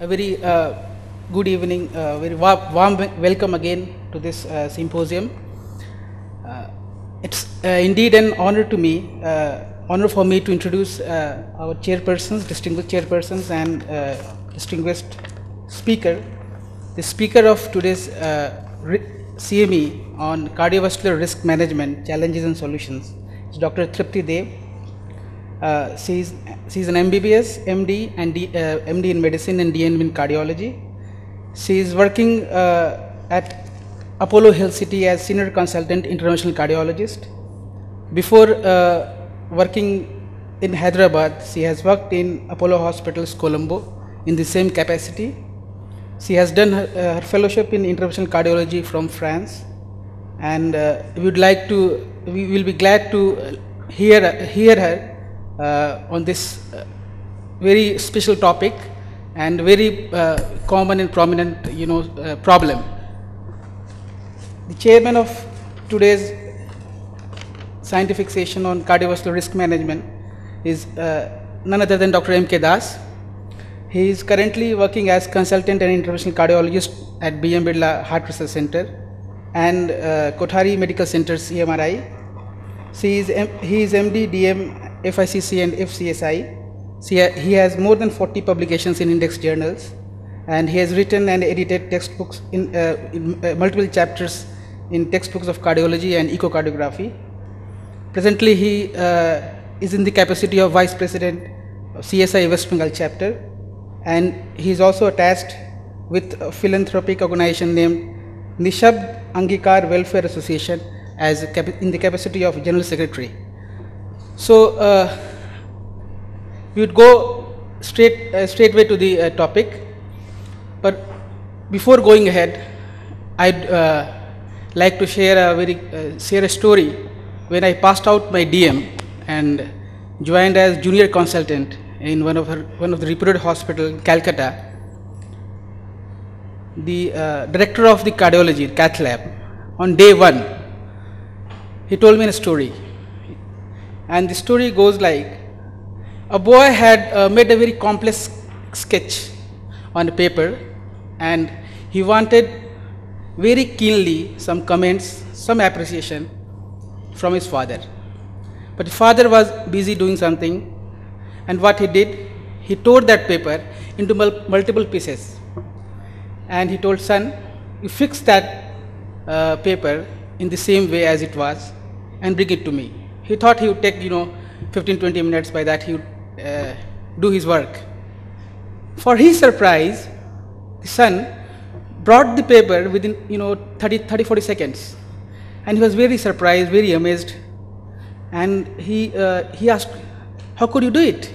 A very good evening, very warm welcome again to this symposium. It's indeed an honor to me, honor for me to introduce our chairpersons, distinguished chairpersons, and distinguished speaker. The speaker of today's CME on cardiovascular risk management, challenges and solutions is Dr. Tripti Dev. She's an MBBS, MD, and MD in medicine and DN in cardiology. She is working at Apollo Health City as senior consultant interventional cardiologist. Before working in Hyderabad, she has worked in Apollo Hospitals, Colombo, in the same capacity. She has done her fellowship in interventional cardiology from France, and we will be glad to hear her on this very special topic and very common and prominent, problem. The chairman of today's scientific session on cardiovascular risk management is none other than Dr. M.K. Das. He is currently working as consultant and interventional cardiologist at B.M. Birla Heart Research Center and Kothari Medical Center's EMRI. He is MD, DM, FICC and FCSI. He has more than 40 publications in index journals, and he has written and edited textbooks in multiple chapters in textbooks of cardiology and echocardiography. Presently, he is in the capacity of Vice President of CSI West Bengal chapter, and he is also attached with a philanthropic organization named Nishabd Angikar Welfare Association as in the capacity of General Secretary. So we would go straightway to the topic, but before going ahead, I'd like to share a story. When I passed out my DM and joined as junior consultant in one of the reputed hospital in Calcutta, the director of the cardiology cath lab, on day one, he told me a story. And the story goes like, a boy had made a very complex sketch on a paper, and he wanted very keenly some comments, some appreciation from his father. But the father was busy doing something, and what he did, he tore that paper into multiple pieces. And he told, son, you fix that paper in the same way as it was and bring it to me. He thought he would take 15-20 minutes. By that he would do his work. For his surprise, the son brought the paper within 30-40 seconds, and he was very surprised, very amazed, and he asked, how could you do it?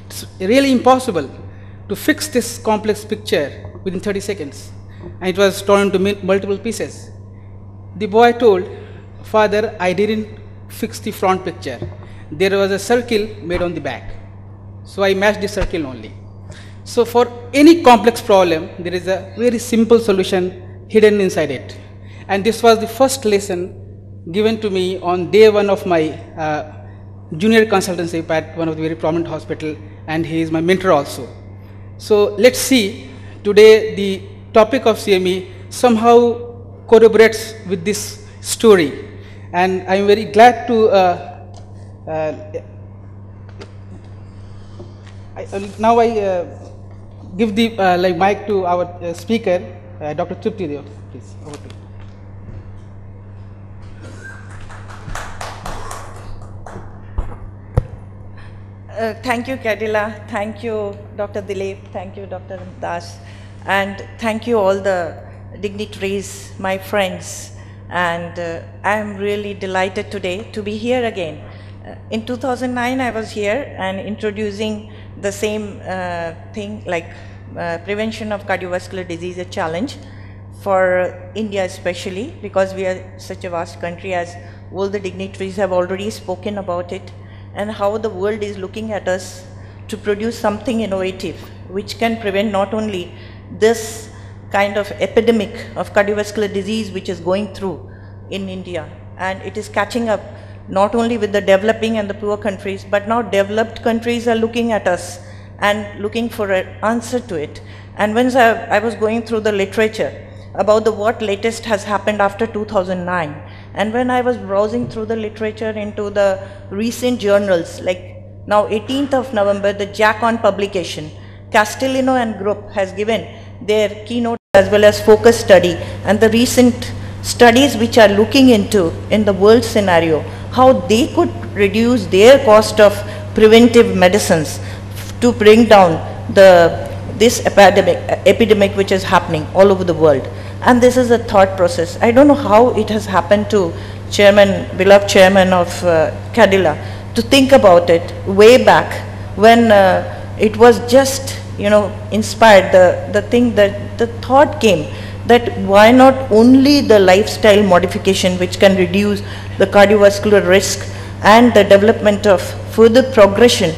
It's really impossible to fix this complex picture within 30 seconds. And it was torn into multiple pieces. The boy told, father, I didn't fix the front picture. There was a circle made on the back, so I matched the circle only. So for any complex problem, there is a very simple solution hidden inside it. And this was the first lesson given to me on day one of my junior consultancy at one of the very prominent hospital, and he is my mentor also. So let's see, today the topic of CME somehow corroborates with this story. And I am very glad to now I give the mic to our speaker, Dr. Tripti Dev. Please, over to you. Thank you, Cadila. Thank you, Dr. Dilip. Thank you, Dr. Das. And thank you all the dignitaries, my friends. And I am really delighted today to be here again. In 2009, I was here and introducing the same thing, like prevention of cardiovascular disease, a challenge for India especially, because we are such a vast country, as all the dignitaries have already spoken about it, and how the world is looking at us to produce something innovative which can prevent not only this kind of epidemic of cardiovascular disease which is going through in India, and it is catching up not only with the developing and the poor countries, but now developed countries are looking at us and looking for an answer to it. And when I was going through the literature about what latest has happened after 2009, and when I was browsing through the literature into the recent journals, like now 18th of November, the JACON publication, Castellino and group has given their keynote as well as focus study, and the recent studies which are looking into in the world scenario, how they could reduce their cost of preventive medicines to bring down this epidemic which is happening all over the world. And this is a thought process. I don't know how it has happened to beloved chairman of Cadila to think about it way back when it was just, inspired, the thought came that why not only the lifestyle modification which can reduce the cardiovascular risk and the development of further progression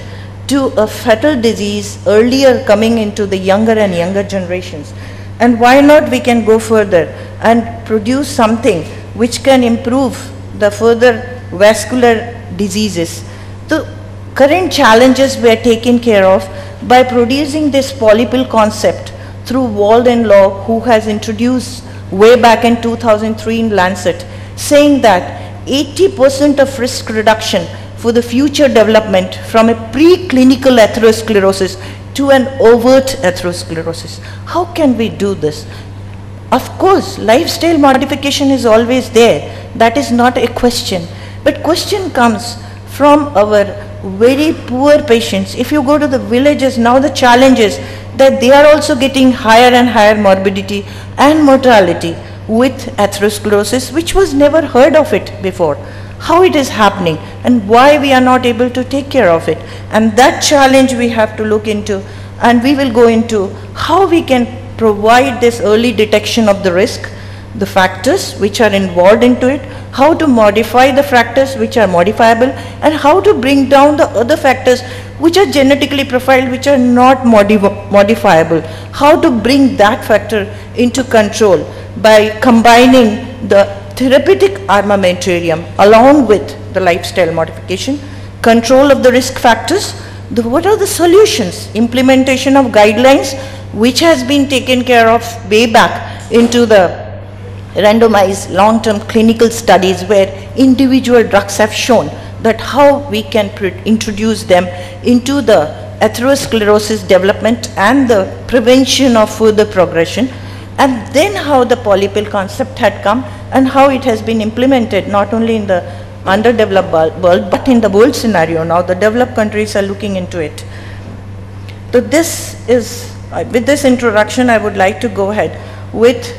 to a fatal disease earlier coming into the younger and younger generations. And why not we can go further and produce something which can improve the further vascular diseases. The current challenges were taken care of by producing this polypill concept through Walden Law, who has introduced way back in 2003 in Lancet, saying that 80% of risk reduction for the future development from a preclinical atherosclerosis to an overt atherosclerosis. How can we do this? Of course, lifestyle modification is always there. That is not a question. But question comes from our very poor patients. If you go to the villages, now the challenge is that they are also getting higher and higher morbidity and mortality with atherosclerosis, which was never heard of it before. How it is happening and why we are not able to take care of it. And that challenge we have to look into, and we will go into how we can provide this early detection of the risk, the factors which are involved into it, how to modify the factors which are modifiable, and how to bring down the other factors which are genetically profiled, which are not modifiable. How to bring that factor into control by combining the therapeutic armamentarium along with the lifestyle modification, control of the risk factors, what are the solutions, implementation of guidelines which has been taken care of way back into the randomized long-term clinical studies where individual drugs have shown that how we can introduce them into the atherosclerosis development and the prevention of further progression, and then how the polypill concept had come and how it has been implemented not only in the underdeveloped world but in the world scenario. Now the developed countries are looking into it. So this is, with this introduction, I would like to go ahead with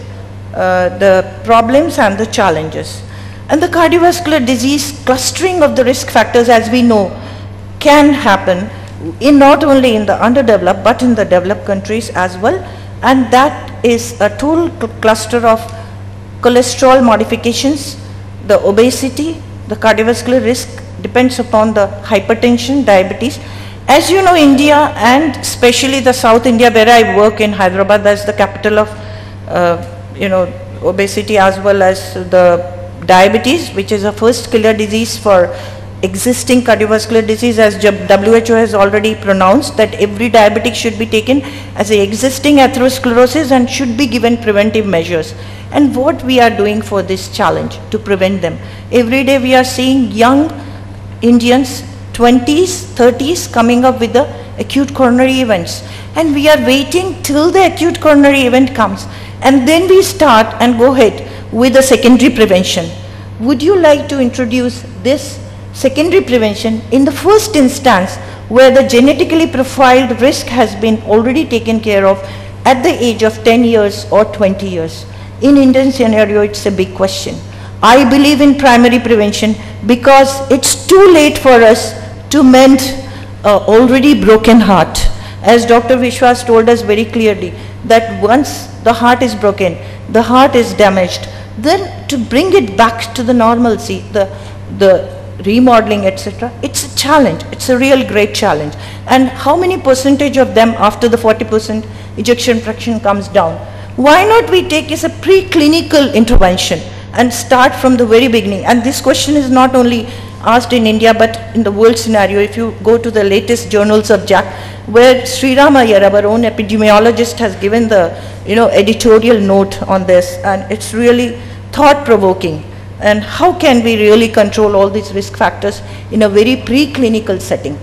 the problems and the challenges. And the cardiovascular disease clustering of the risk factors, as we know, can happen in not only in the underdeveloped but in the developed countries as well. And that is a total cluster of cholesterol modifications, the obesity, the cardiovascular risk depends upon the hypertension, diabetes. As you know, India and especially the South India where I work in Hyderabad, that's the capital of obesity as well as the diabetes, which is a first killer disease for existing cardiovascular disease, as WHO has already pronounced that every diabetic should be taken as an existing atherosclerosis and should be given preventive measures. And what we are doing for this challenge to prevent them. Every day we are seeing young Indians, 20s, 30s coming up with the acute coronary events. And we are waiting till the acute coronary event comes. And then we start and go ahead with the secondary prevention. Would you like to introduce this secondary prevention in the first instance where the genetically profiled risk has been already taken care of at the age of 10 years or 20 years? In Indian scenario, it's a big question. I believe in primary prevention because it's too late for us to mend an already broken heart. As Dr. Vishwas told us very clearly, that once the heart is broken, the heart is damaged, then to bring it back to the normalcy, the remodeling, etc., it's a challenge. It's a real great challenge. And how many percentage of them after the 40% ejection fraction comes down? Why not we take as a preclinical intervention and start from the very beginning. And this question is not only asked in India but in the world scenario. If you go to the latest journals of JAC, where Sriram Iyer, our own epidemiologist, has given the editorial note on this, and it's really thought-provoking. And how can we really control all these risk factors in a very preclinical setting?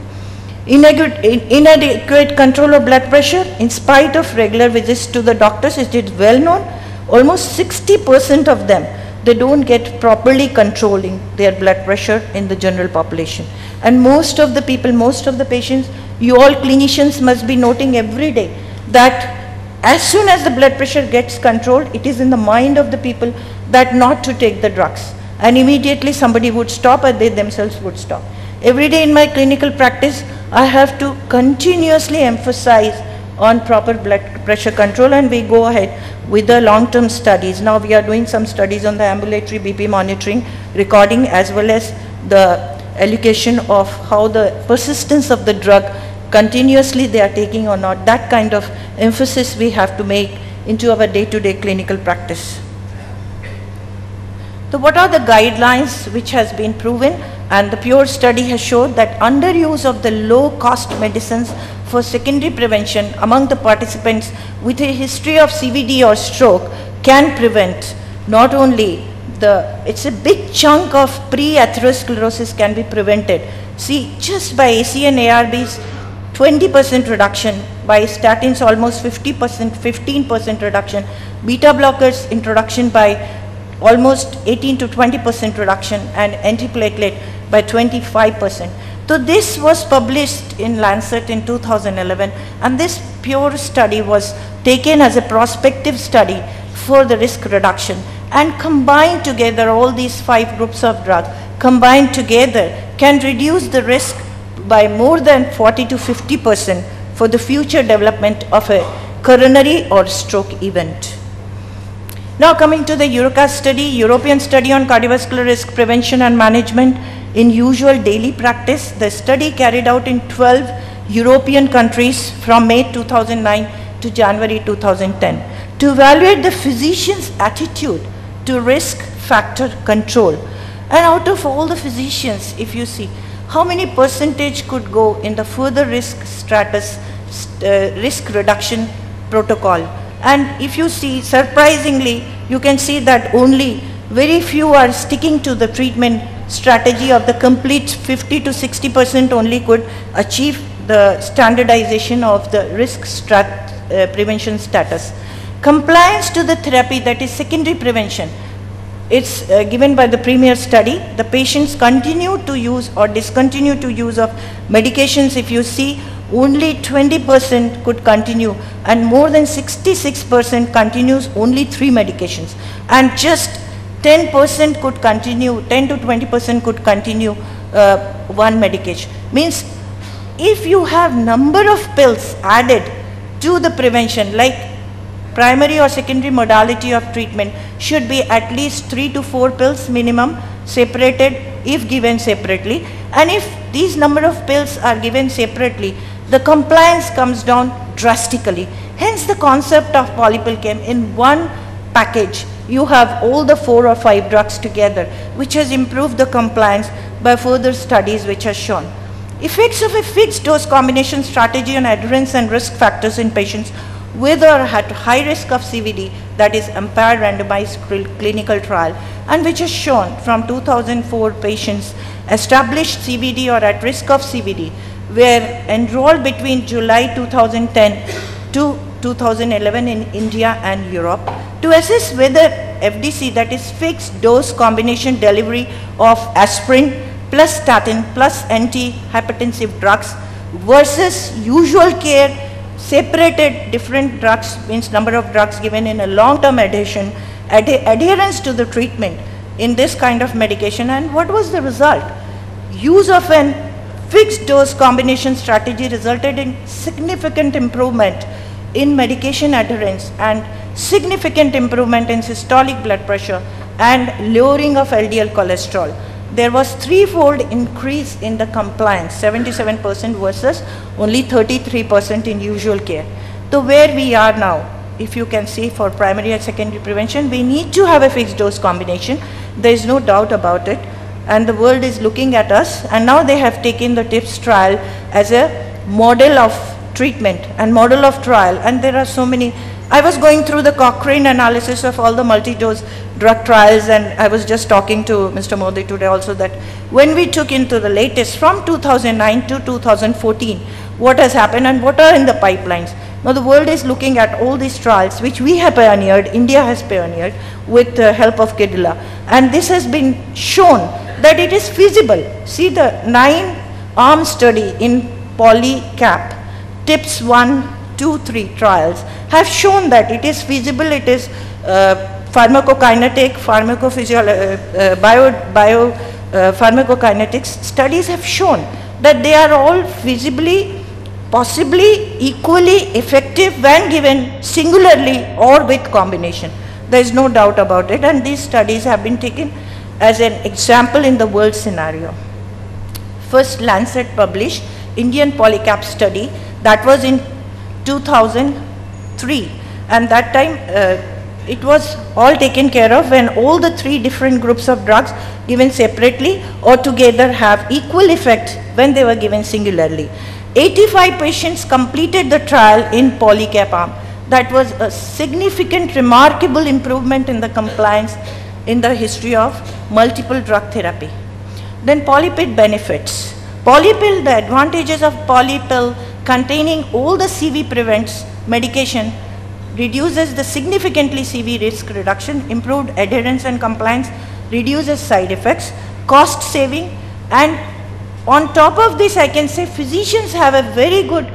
Inadequate control of blood pressure, in spite of regular visits to the doctors, it is well known, almost 60% of them, they don't get properly controlling their blood pressure in the general population. And most of the people, most of the patients, you all clinicians must be noting every day that as soon as the blood pressure gets controlled, it is in the mind of the people that not to take the drugs. And immediately somebody would stop or they themselves would stop. Every day in my clinical practice, I have to continuously emphasize on proper blood pressure control, and we go ahead with the long-term studies. Now we are doing some studies on the ambulatory BP monitoring, recording, as well as the allocation of how the persistence of the drug continuously they are taking or not. That kind of emphasis we have to make into our day-to-day clinical practice. So what are the guidelines which has been proven? And the PURE study has showed that underuse of the low-cost medicines for secondary prevention among the participants with a history of CVD or stroke can prevent not only it's a big chunk of pre-atherosclerosis can be prevented. See, just by ACE and ARBs, 20% reduction, by statins almost 50%, 15% reduction, beta blockers introduction by almost 18 to 20% reduction, and antiplatelet by 25%. So this was published in Lancet in 2011, and this PURE study was taken as a prospective study for the risk reduction, and combined together all these 5 groups of drugs combined together can reduce the risk by more than 40 to 50% for the future development of a coronary or stroke event. Now coming to the EURECA study, European Study on Cardiovascular Risk Prevention and Management in Usual Daily Practice. The study carried out in 12 European countries from May 2009 to January 2010 to evaluate the physician's attitude to risk factor control. And out of all the physicians, if you see, how many percentage could go in the further risk status, risk reduction protocol? And if you see, surprisingly, you can see that only very few are sticking to the treatment strategy of the complete 50 to 60% only could achieve the standardization of the risk prevention status. Compliance to the therapy, that is secondary prevention, it's given by the premier study. The patients continue to use or discontinue to use of medications. If you see, only 20% could continue, and more than 66% continues only 3 medications, and just 10% could continue, 10 to 20% could continue 1 medication. Means if you have number of pills added to the prevention, like primary or secondary modality of treatment should be at least 3 to 4 pills minimum, separated if given separately. And if these number of pills are given separately, the compliance comes down drastically. Hence the concept of polypilchem in one package. You have all the 4 or 5 drugs together, which has improved the compliance by further studies which has shown. Effects of a fixed dose combination strategy on adherence and risk factors in patients with or at high risk of CVD, that is impaired randomized clinical trial, and which is shown from 2004 patients established CVD or at risk of CVD were enrolled between July 2010 to 2011 in India and Europe to assess whether FDC, that is fixed dose combination delivery of aspirin plus statin plus antihypertensive drugs versus usual care separated different drugs, means number of drugs given in a long-term adherence to the treatment in this kind of medication. And what was the result? Use of an fixed dose combination strategy resulted in significant improvement in medication adherence and significant improvement in systolic blood pressure and lowering of LDL cholesterol. There was 3-fold increase in the compliance, 77% versus only 33% in usual care. So where we are now, if you can see, for primary and secondary prevention, we need to have a fixed dose combination. There is no doubt about it. And the world is looking at us, and now they have taken the TIPS trial as a model of treatment and model of trial. And there are so many. I was going through the Cochrane analysis of all the multi-dose drug trials, and I was just talking to Mr. Modi today also that when we took into the latest from 2009 to 2014, what has happened and what are in the pipelines. Now the world is looking at all these trials which we have pioneered, India has pioneered with the help of Kedila, and this has been shown that it is feasible. See the 9-arm study in PolyCap, TIPS 1, 2, 3 trials have shown that it is feasible. It is pharmacokinetic, pharmacokinetics studies have shown that they are all feasibly, possibly equally effective when given singularly or with combination. There is no doubt about it, and these studies have been taken as an example in the world scenario. First Lancet published Indian PolyCap study, that was in 2003, and that time it was all taken care of when all the 3 different groups of drugs given separately or together have equal effect when they were given singularly. 85 patients completed the trial in PolyCap arm. That was a significant, remarkable improvement in the compliance in the history of multiple drug therapy. Then polypill benefits. Polypill, the advantages of polypill containing all the CV prevents medication, reduces the significantly CV risk reduction, improved adherence and compliance, reduces side effects, cost saving, and on top of this I can say physicians have a very good,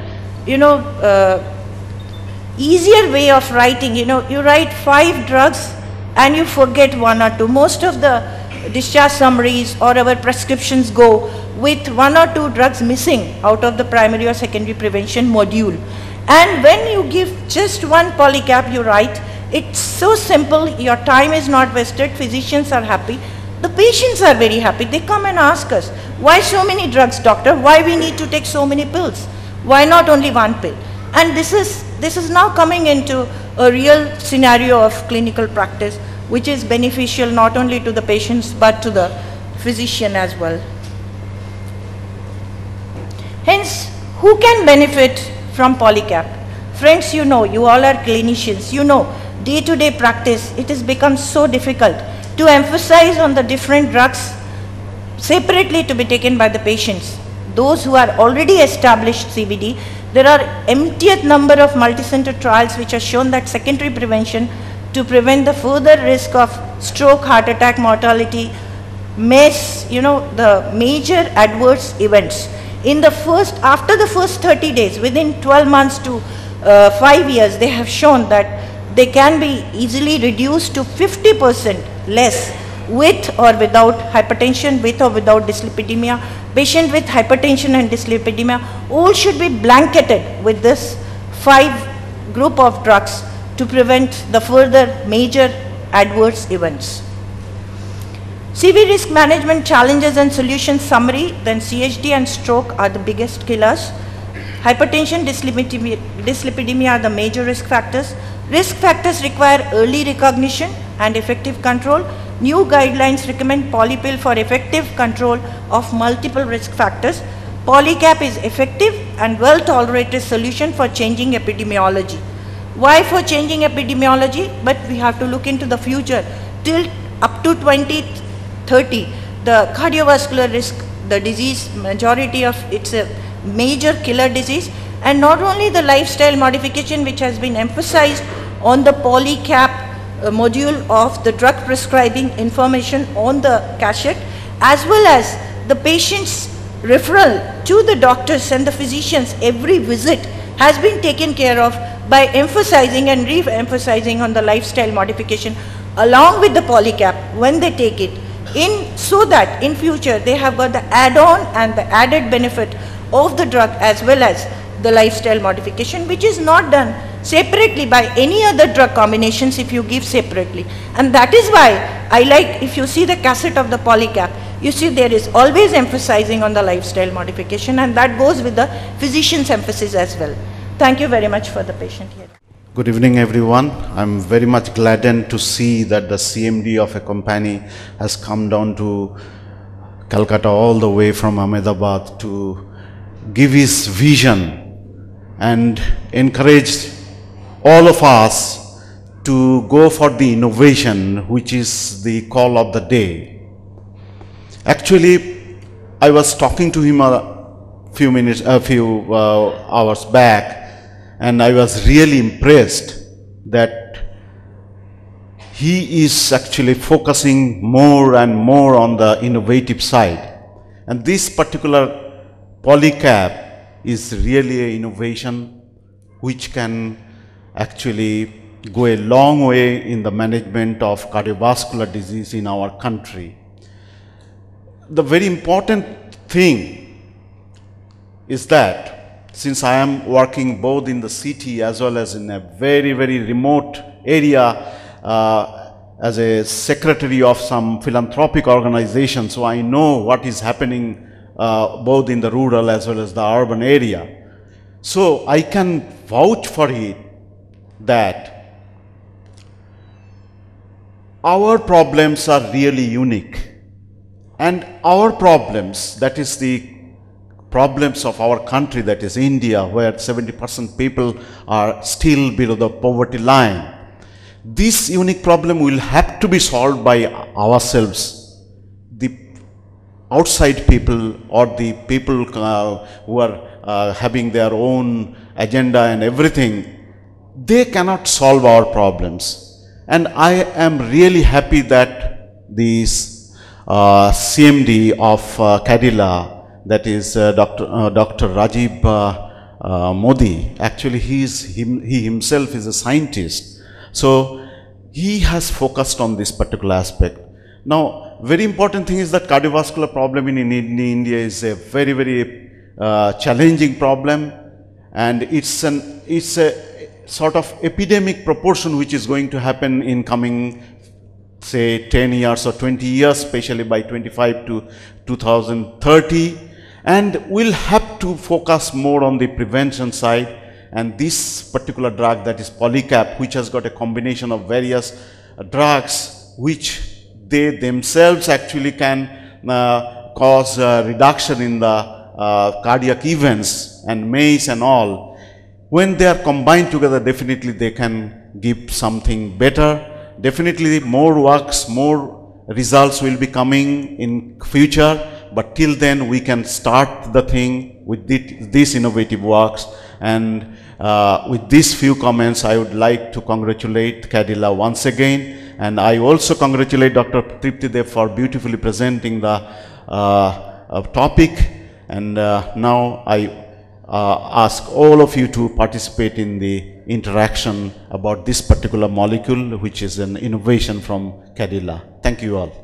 easier way of writing. You write 5 drugs and you forget 1 or 2. Most of the discharge summaries or our prescriptions go with 1 or 2 drugs missing out of the primary or secondary prevention module. And when you give just 1 PolyCap, you write, it's so simple, your time is not wasted, physicians are happy, the patients are very happy. They come and ask us, why so many drugs, doctor? Why we need to take so many pills? Why not only 1 pill? And this is now coming into a real scenario of clinical practice, which is beneficial not only to the patients but to the physician as well. Hence, who can benefit from PolyCap? Friends, you all are clinicians, day-to-day practice, it has become so difficult to emphasize on the different drugs separately to be taken by the patients. Those who are already established CVD, there are emptieth number of multi-center trials which have shown that secondary prevention to prevent the further risk of stroke, heart attack, mortality, MACE, the major adverse events. After the first 30 days, within 12 months to 5 years, they have shown that they can be easily reduced to 50% less with or without hypertension, with or without dyslipidemia. Patient with hypertension and dyslipidemia, all should be blanketed with this 5 group of drugs to prevent the further major adverse events. CV risk management challenges and solutions summary, then CHD and stroke are the biggest killers. Hypertension, dyslipidemia are the major risk factors. Risk factors require early recognition and effective control. New guidelines recommend polypill for effective control of multiple risk factors. PolyCap is effective and well tolerated solution for changing epidemiology. Why for changing epidemiology? But we have to look into the future. Till up to 2030, the cardiovascular risk, the disease, majority of it's a major killer disease, and not only the lifestyle modification which has been emphasized on the PolyCap module of the drug prescribing information on the cassette, as well as the patient's referral to the doctors and the physicians every visit has been taken care of by emphasizing and re-emphasizing on the lifestyle modification along with the PolyCap when they take it, so that in future they have got the add-on and the added benefit of the drug as well as the lifestyle modification, which is not done separately by any other drug combinations if you give separately. And that is why I like, if you see the cassette of the PolyCap, you see there is always emphasizing on the lifestyle modification, and that goes with the physician's emphasis as well. Thank you very much for the patient here. Good evening, everyone. I'm very much gladdened to see that the CMD of a company has come down to Kolkata all the way from Ahmedabad to give his vision and encourage all of us to go for the innovation, which is the call of the day. Actually, I was talking to him a few hours back, and I was really impressed that he is actually focusing more and more on the innovative side. And this particular polycap is really an innovation which can actually go a long way in the management of cardiovascular disease in our country. The very important thing is that since I am working both in the city as well as in a very, very remote area as a secretary of some philanthropic organization, so I know what is happening both in the rural as well as the urban area. So I can vouch for it that our problems are really unique. And our problems, that is the problems of our country, that is India, where 70% people are still below the poverty line. This unique problem will have to be solved by ourselves. The outside people or the people who are having their own agenda and everything, they cannot solve our problems. And I am really happy that this CMD of Cadila, that is Dr. Rajiv Modi, actually he himself is a scientist. So he has focused on this particular aspect. Now, very important thing is that cardiovascular problem in India is a very, very challenging problem, and it's a sort of epidemic proportion which is going to happen in coming, say, 10 years or 20 years, especially by 25 to 2030. And we'll have to focus more on the prevention side. And this particular drug, that is polycap, which has got a combination of various drugs which they themselves actually can cause reduction in the cardiac events and MACE and all. When they are combined together, definitely they can give something better. Definitely more works, more results will be coming in future. But till then, we can start the thing with these innovative works. And with these few comments, I would like to congratulate Cadila once again. And I also congratulate Dr. Triptidev for beautifully presenting the topic. And now I ask all of you to participate in the interaction about this particular molecule, which is an innovation from Cadila. Thank you all.